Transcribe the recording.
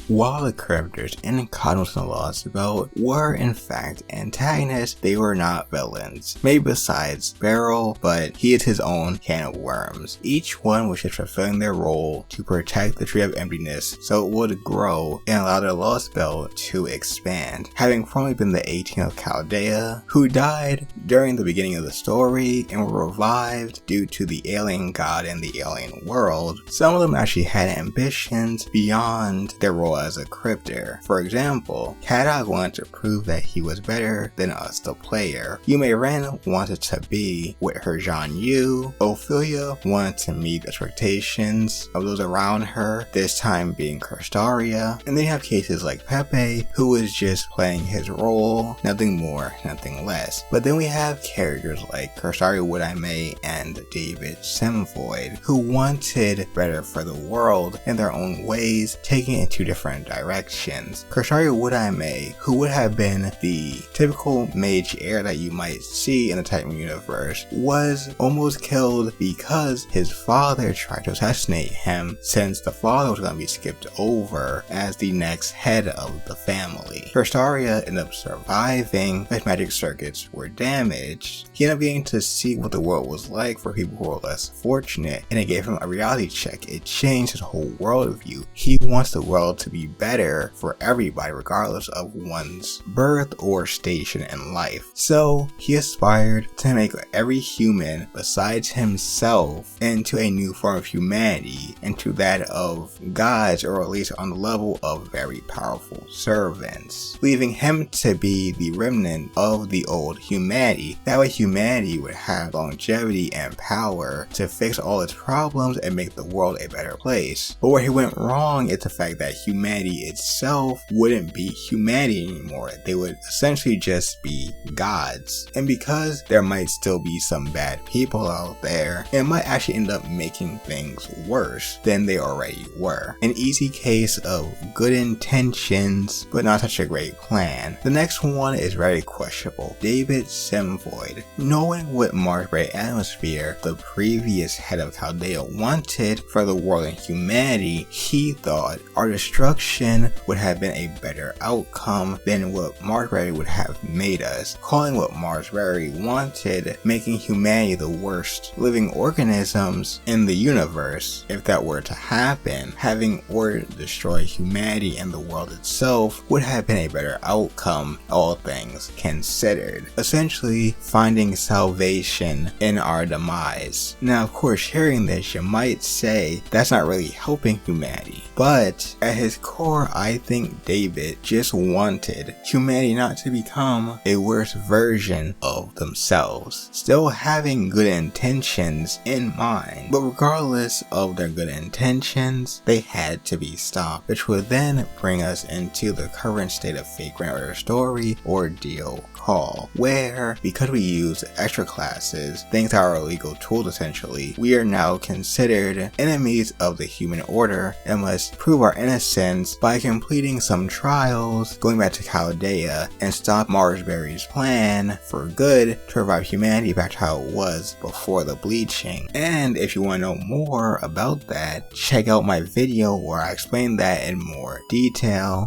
While the crypters in Cosmos and Lostbelt were in fact antagonists, they were not villains. Maybe besides Beryl, but he is his own can of worms. Each one was just fulfilling their role to protect the Tree of Emptiness so it would grow and allow the Lostbelt to expand. Having formerly been the 18th of Chaldea, who died during the beginning of the story and were revived due to the alien god in the alien world, some of them actually had ambitions beyond their role as a crypter. For example, Kadok wanted to prove that he was better than us, the player. Yume Ren wanted to be with her Jean Yu. Ophelia wanted to meet the expectations of those around her, this time being Kerstaria. And then you have cases like Pepe, who was just playing his role, nothing more, nothing less. But then we have characters like Kerstaria Wodime and Daybit Semvoid, who wanted better for the world in their own ways, taking it in two different directions. Kerstaria Wodime, who would have been the typical mage heir that you might see in the Titan universe, was almost killed because his father tried to assassinate him, since the father was going to be skipped over as the next head of the family. Kerstaria ended up surviving, but his magic circuits were damaged. He ended up getting to see what the world was like for people who were less fortunate, and it gave him a reality check. It changed his whole worldview. He wants the world to be better for everybody regardless of one's birth or station in life. So he aspired to make every human besides himself into a new form of humanity, into that of gods, or at least on the level of very powerful servants, leaving him to be the remnant of the old humanity. That way humanity would have longevity and power to fix all its problems and make the world a better place. But where he went wrong is the fact that humanity itself wouldn't be humanity anymore. They would essentially just be gods. And because there might still be some bad people out there, it might actually end up making things worse than they already were. An easy case of good intentions, but not such a great plan. The next one is very questionable. Daybit Semvoid. Knowing what Marsbury Atmosphere, the previous head of Chaldea, wanted for the world and humanity, he thought our destruction would have been a better outcome than what Marsbury would have made us. Calling what Marsbury wanted, making humanity the worst living organisms in the universe. If that were to happen, having order to destroy humanity and the world itself would have been a better outcome, all things considered. Essentially, finding salvation in our demise. Now, of course, hearing this, you might say that's not really helping humanity. But at his core, I think Daybit just wanted humanity not to become a worse version of themselves, still having good intentions in mind. But regardless of their good intentions, they had to be stopped, which would then bring us into the current state of Fate Grand Order story ordeal call, where because we use extra classes, things that are illegal tools essentially, we are now considered enemies of the human order and must prove our innocence by completing some trials, going back to Chaldea and stop Marsbury's plan for good to revive humanity back to how it was before the bleaching. And if you want to know more about that, check out my video where I explain that in more detail.